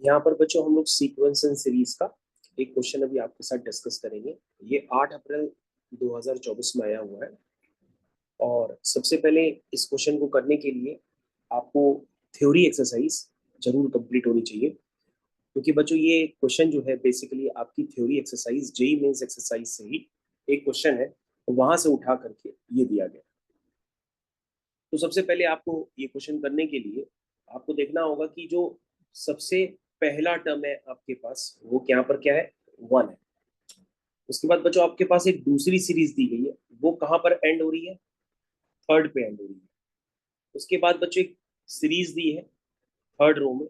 यहाँ पर बच्चों हम लोग सीक्वेंस एंड सीरीज का एक क्वेश्चन अभी आपके साथ डिस्कस करेंगे। ये 8 अप्रैल 2024 में आया हुआ है। और सबसे पहले इस क्वेश्चन को करने के लिए आपको थ्योरी एक्सरसाइज जरूर कंप्लीट होनी चाहिए, क्योंकि बच्चों ये क्वेश्चन जो है बेसिकली आपकी theory exercise JEE Mains exercise से ही एक क्वेश्चन है, वहां से उठा करके ये दिया गया। तो सबसे पहले आपको ये क्वेश्चन करने के लिए आपको देखना होगा कि जो सबसे पहला टर्म है आपके पास वो यहाँ पर क्या है, 1 है। उसके बाद बच्चों आपके पास एक दूसरी सीरीज दी गई है, वो कहाँ पर एंड हो रही है, थर्ड पे एंड हो रही है। उसके बाद बच्चों एक सीरीज दी है थर्ड रो में,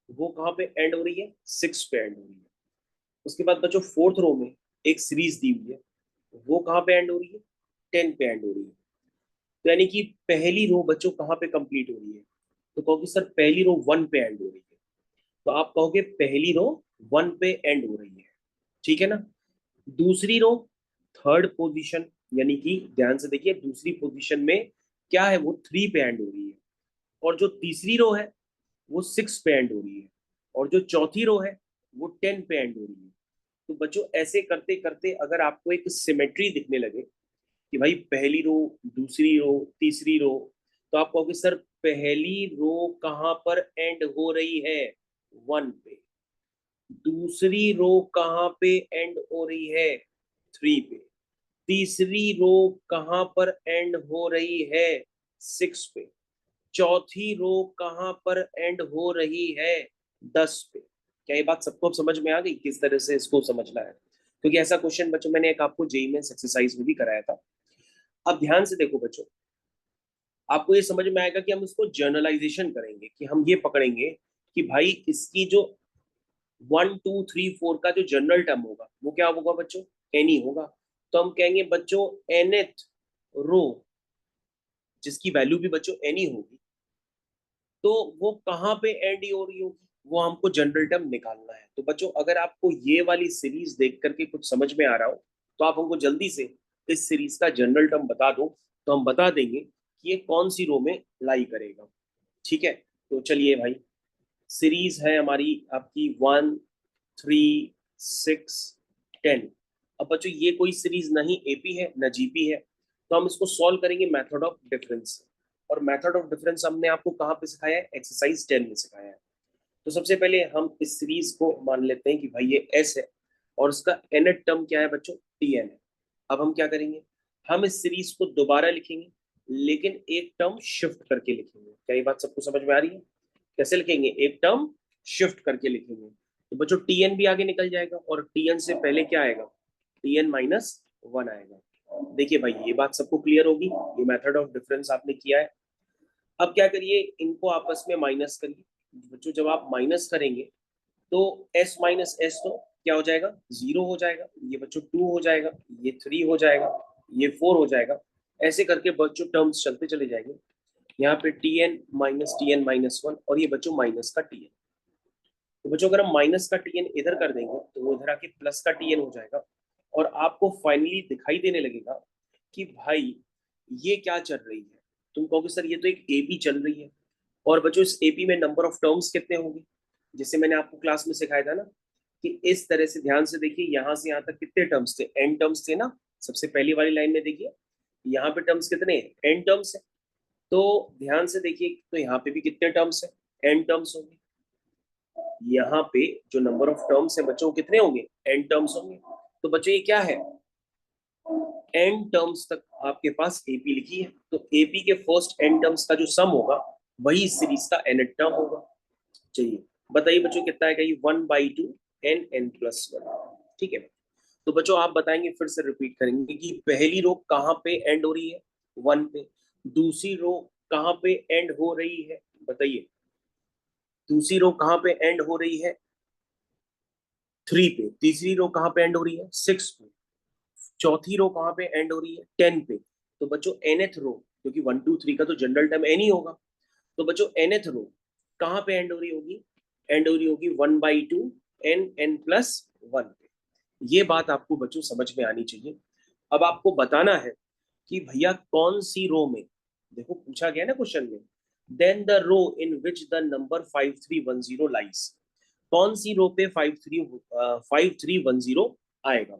वो कहाँ पे एंड हो रही है, 6 पे एंड हो रही है। उसके बाद बच्चों फोर्थ रो में एक सीरीज दी हुई है, वो कहाँ पे एंड हो रही है, 10 पे एंड हो रही है। तो यानी कि पहली रो बच्चों कहाँ पे कंप्लीट हो रही है, तो कहोगे सर पहली रो 1 पे एंड हो रही है। तो आप कहोगे पहली रो 1 पे एंड हो रही है, ठीक है ना। दूसरी रो थर्ड पोजीशन, यानी कि ध्यान से देखिए दूसरी पोजीशन में क्या है, वो 3 पे एंड हो रही है। और जो तीसरी रो है वो 6 पे एंड हो रही है। और जो चौथी रो है वो 10 पे एंड हो रही है। तो बच्चों ऐसे करते करते अगर आपको एक सिमेट्री दिखने लगे कि भाई पहली रो, दूसरी रो, तीसरी रो, तो आप कहोगे सर पहली रो कहाँ पर एंड हो रही है, 1 पे। दूसरी रो कहाँ पे एंड हो रही है, 3 पे। तीसरी रो कहाँ पर एंड हो रही है, 6 पे। चौथी रो कहाँ पर एंड हो रही है, 10 पे। क्या ये बात सबको अब समझ में आ गई किस तरह से इसको समझना है? क्योंकि ऐसा क्वेश्चन बच्चों मैंने एक आपको जेई मेंस एक्सरसाइज में भी कराया था। अब ध्यान से देखो बच्चों, आपको ये समझ में आएगा कि हम इसको जर्नलाइजेशन करेंगे, कि हम ये पकड़ेंगे कि भाई इसकी जो 1 2 3 4 का जो जनरल टर्म होगा वो क्या होगा बच्चों, एन ही होगा। तो हम कहेंगे बच्चों एनथ रो, जिसकी वैल्यू भी बच्चों एन ही होगी, तो वो कहाँ पे एंड हो रही होगी, वो हमको जनरल टर्म निकालना है। तो बच्चों अगर आपको ये वाली सीरीज देख करके कुछ समझ में आ रहा हो, तो आप हमको जल्दी से इस सीरीज का जनरल टर्म बता दो, तो हम बता देंगे कि ये कौन सी रो में लाई करेगा। ठीक है, तो चलिए भाई, सीरीज है हमारी आपकी 1 3 6 10। अब बच्चों ये कोई सीरीज नहीं एपी है ना जीपी है, तो हम इसको सॉल्व करेंगे मेथड ऑफ डिफरेंस। और मेथड ऑफ डिफरेंस हमने आपको कहाँ पे सिखाया है, एक्सरसाइज 10 में सिखाया है। तो सबसे पहले हम इस सीरीज को मान लेते हैं कि भाई ये एस है, और इसका nth टर्म क्या है बच्चों, टीएन है। अब हम क्या करेंगे, हम इस सीरीज को दोबारा लिखेंगे, लेकिन एक टर्म शिफ्ट करके लिखेंगे। क्या ये बात सबको समझ में आ रही है? कैसे लिखेंगे, एक टर्म शिफ्ट करके लिखेंगे। तो बच्चों टीएन भी आगे निकल जाएगा, और टीएन से पहले क्या आएगा, टीएन-1 आएगा। देखिए भाई ये बात सबको क्लियर होगी, ये मेथड ऑफ डिफरेंस आपने किया है। अब क्या करिए, इनको आपस में माइनस करिए। बच्चों जब आप माइनस करेंगे तो s माइनस एस तो क्या हो जाएगा, 0 हो जाएगा। ये बच्चों 2 हो जाएगा, ये 3 हो जाएगा, ये 4 हो जाएगा। ऐसे करके बच्चों टर्म्स चलते चले जाएंगे। यहाँ पे टीएन-1 और ये बच्चों माइनस का टीएन। तो बच्चों अगर हम माइनस का टीएन इधर कर देंगे तो वो इधर आके प्लस का टीएन हो जाएगा। और आपको फाइनली दिखाई देने लगेगा कि भाई ये क्या चल रही है। तुम कहोगे सर ये तो एक एपी चल रही है। और बच्चों इस एपी में नंबर ऑफ टर्म्स कितने होंगे, जैसे मैंने आपको क्लास में सिखाया था ना, कि इस तरह से ध्यान से देखिए, यहाँ से यहाँ तक कितने टर्म्स थे, एन टर्म्स थे ना। सबसे पहली वाली लाइन में देखिए, यहाँ पे टर्म्स कितने, एन टर्म्स है। तो ध्यान से देखिए, तो यहाँ पे भी कितने टर्म्स है, एन टर्म्स होंगे। यहाँ पे जो नंबर ऑफ टर्म्स है बच्चों कितने होंगे, एन टर्म्स होंगे। तो बच्चों ये क्या है, एन टर्म्स तक आपके पास एपी लिखी है, तो एपी के फर्स्ट एन टर्म्स का जो सम होगा वही सीरीज का एन टर्म होगा। चलिए बताइए बच्चों कितना आएगा, ये 1/2 n n+1। ठीक है, तो बच्चों आप बताएंगे, फिर से रिपीट करेंगे कि पहली रो कहाँ पे एंड हो रही है, 1 पे। दूसरी रो कहाँ पे एंड हो रही है, बताइए, दूसरी रो कहाँ पे एंड हो रही है, 3 पे। तीसरी रो कहाँ पे एंड हो रही है, 6 पे। चौथी रो कहाँ पे एंड हो रही है, 10 पे। तो बच्चों nth रो, क्योंकि 1 2 3 का तो जनरल टर्म एन ही होगा, तो बच्चों nth रो कहाँ पे एंड हो रही होगी, एंड हो रही होगी 1/2 n n+1 पे। ये बात आपको बच्चों समझ में आनी चाहिए। अब आपको बताना है कि भैया कौन सी रो में, देखो पूछा गया ना क्वेश्चन में, then the row in which the number 5310 lies. कौन सी रो पे 5310 आएगा।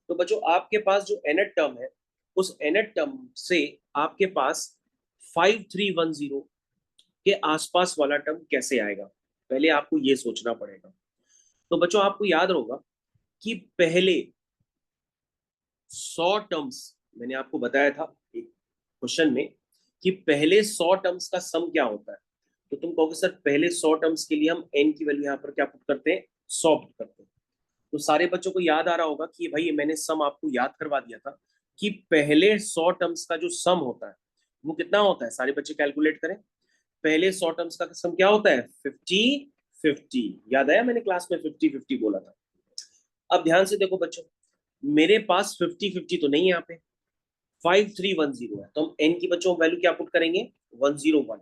तो बच्चों आपके पास जो nth टर्म है, उस nth टर्म से आपके पास 5310 के आसपास वाला टर्म कैसे आएगा, पहले आपको ये सोचना पड़ेगा। तो बच्चों आपको याद होगा कि पहले 100 टर्म्स, मैंने आपको बताया था एक क्वेश्चन में कि पहले 100 टर्म्स का सम क्या होता है। तो तुम कहोगे सर पहले 100 टर्म्स के लिए हम n की वैल्यू यहाँ पर क्या पुट करते हैं, 100 पुट करते हैं। तो सारे बच्चों को याद आ रहा होगा कि भाई मैंने सम आपको याद करवा दिया था कि पहले 100 टर्म्स का जो सम होता है वो कितना होता है। सारे बच्चे कैलकुलेट करें, पहले 100 टर्म्स का सम क्या होता है, 50-50। याद आया, मैंने क्लास में 50-50 बोला था। अब ध्यान से देखो बच्चों, मेरे पास 50-50 तो नहीं है, यहाँ पे 5310 है, तो हम n की बच्चों वैल्यू क्या पुट करेंगे, 101।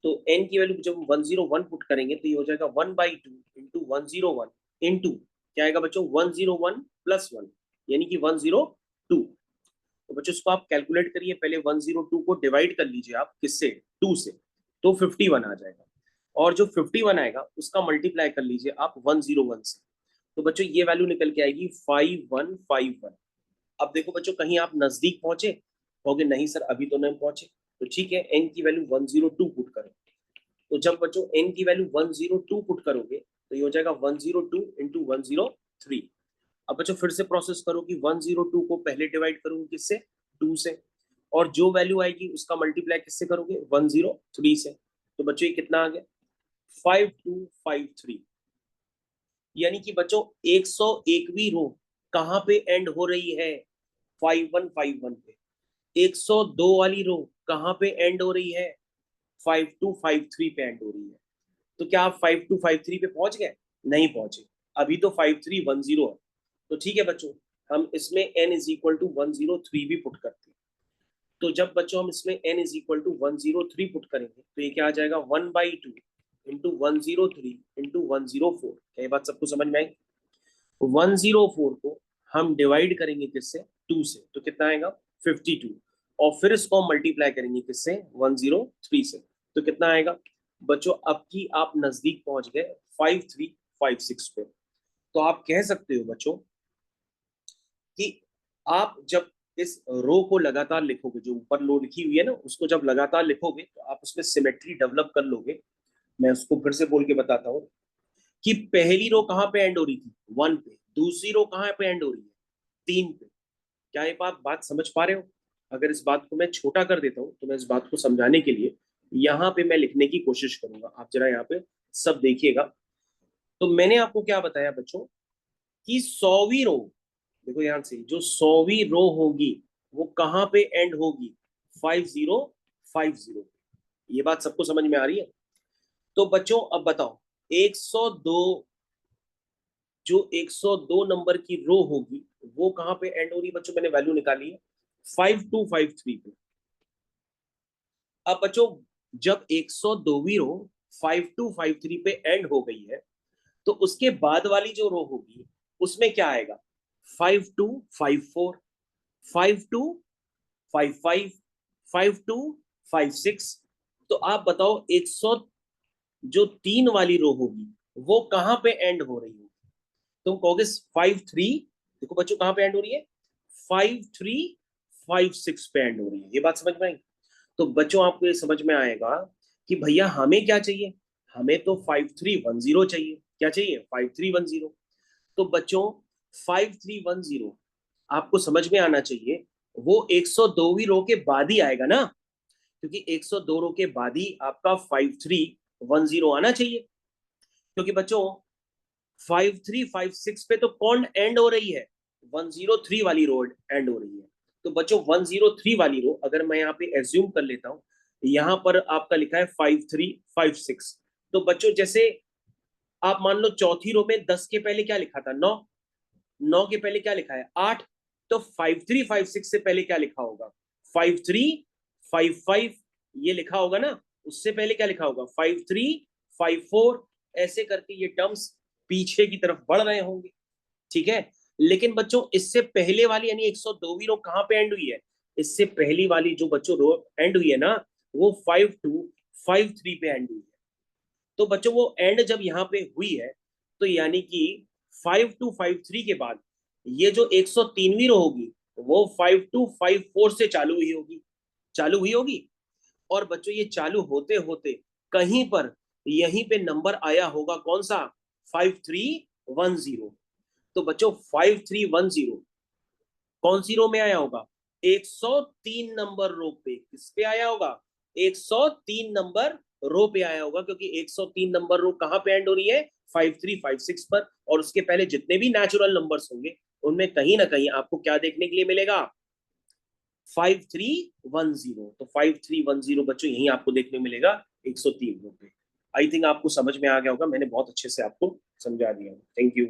तो n की वैल्यू जब 101 पुट करेंगे तो ये हो जाएगा 1/2 इंटू 101 इंटू क्या आएगा बच्चों, 101 प्लस 1 यानी कि 102। तो बच्चों इसको आप कैलकुलेट करिए, पहले 102 को डिवाइड कर लीजिए आप किससे, 2 से, तो 51 आ जाएगा। और जो 51 आएगा उसका मल्टीप्लाई कर लीजिए आप 101 से, तो बच्चों ये वैल्यू निकल के आएगी 5151। अब देखो बच्चों कहीं आप नजदीक पहुंचे, कहोगे नहीं सर अभी तो नहीं पहुंचे, तो ठीक है n की वैल्यू 102 पुट करो। तो जब बच्चों n की वैल्यू 102 पुट करोगे तो ये हो जाएगा 102 इंटू 103। अब बच्चों फिर से प्रोसेस करो कि 102 को पहले डिवाइड करोगे किससे, 2 से, और जो वैल्यू आएगी उसका मल्टीप्लाई किससे करोगे, 103 से। तो बच्चों ये कितना आ गया, 5253। यानी कि बच्चों 101वीं रो कहां पे एंड हो रही है, 5151 पे। 102 वाली रो कहां पे एंड हो रही है, 5253 पे एंड हो रही है। तो क्या आप 5253 पे पहुंच गए, नहीं पहुंचे, अभी तो 5310 है। तो ठीक है बच्चों, हम इसमें n इज इक्वल टू 103 भी पुट करते हैं। तो जब बच्चों हम इसमें n is equal to 103 put करेंगे तो ये क्या आ जाएगा, 1/2 इंटू 103 इंटू 104। क्या ये बात सबको समझ में आई। 104 को हम डिवाइड करेंगे किससे, 2 से, तो कितना आएगा 52। और फिर इसको हम मल्टीप्लाई करेंगे किससे, 103 से, तो कितना आएगा बच्चों, अब की आप नजदीक पहुंच गए 5356 पे। तो आप कह सकते हो बच्चों कि आप जब इस रो को लगातार लिखोगे, जो ऊपर रो लिखी हुई है ना, उसको जब लगातार लिखोगे तो आप उसमें सिमेट्री डेवलप कर लोगे। मैं उसको फिर से बोल के बताता हूँ कि पहली रो कहाँ पे एंड हो रही थी, 1 पे, दूसरी रो कहाँ पे एंड हो रही है, 3 पे। क्या ये बात समझ पा रहे हो। अगर इस बात को मैं छोटा कर देता हूँ तो मैं इस बात को समझाने के लिए यहाँ पे मैं लिखने की कोशिश करूंगा, आप जरा यहाँ पे सब देखिएगा। तो मैंने आपको क्या बताया बच्चों कि 100वीं रो, देखो ध्यान से, जो 100वीं रो होगी वो कहाँ पे एंड होगी, 5050। ये बात सबको समझ में आ रही है। तो बच्चों अब बताओ 102, जो 102 नंबर की रो होगी वो कहां पे एंड हो रही है बच्चों, मैंने वैल्यू निकाली है 5253 पे। अब बच्चों जब 102वीं रो 5253 पे एंड हो गई है तो उसके बाद वाली जो रो होगी उसमें क्या आएगा, 5254, 5255, 5256। तो आप बताओ 100 जो 3 वाली रो होगी वो कहां पे एंड हो रही होगी। तुम कहोगे 53, देखो बच्चों कहां पे एंड हो रही है, 5356 पे एंड हो रही है। ये बात समझ में आई। तो बच्चों आपको ये समझ में आएगा कि भैया हमें क्या चाहिए, हमें तो 5310 चाहिए। क्या चाहिए, 5310। तो बच्चों 5310 आपको समझ में आना चाहिए, वो 102वीं रो के बाद ही आएगा ना, क्योंकि 102 रो के बाद ही आपका 5310 आना चाहिए। क्योंकि बच्चों 5356 पे तो कौन एंड हो रही है, 103 वाली रो एंड हो रही है। तो बच्चों 103 वाली रो अगर मैं यहाँ पे एज्यूम कर लेता हूँ, यहाँ पर आपका लिखा है 5356। तो बच्चों जैसे आप मान लो चौथी रो में 10 के पहले क्या लिखा था, 9, 9 के पहले क्या लिखा है, 8। तो 5356 से पहले क्या लिखा होगा, 5355 ये लिखा होगा ना। उससे पहले क्या लिखा होगा, 5354। ऐसे करके ये टर्म्स पीछे की तरफ बढ़ रहे होंगे, ठीक है। लेकिन बच्चों इससे पहले वाली यानी 102वीं रो कहां पे एंड हुई है, इससे पहली वाली जो बच्चों रो एंड हुई है ना, वो 5253 पे एंड हुई है। तो बच्चों वो एंड जब यहाँ पे हुई है तो यानी कि 5253 के बाद ये जो 103वीं रो होगी वो 5254 से चालू हुई होगी। और बच्चों ये चालू होते होते कहीं पर यहीं पे नंबर आया होगा कौन सा, 5310। तो बच्चों 5310 कौन सी रो में आया होगा, 103 नंबर रो पे। किस पे आया होगा, 103 नंबर रो पे आया होगा, क्योंकि 103 नंबर रो कहां पे एंड हो रही है, 5356 पर। और उसके पहले जितने भी नेचुरल नंबर्स होंगे उनमें कहीं ना कहीं आपको क्या देखने के लिए मिलेगा, 5310। तो 5310 बच्चों यही आपको देखने को मिलेगा 103 रो पे। आई थिंक आपको समझ में आ गया होगा, मैंने बहुत अच्छे से आपको समझा दिया। Thank you.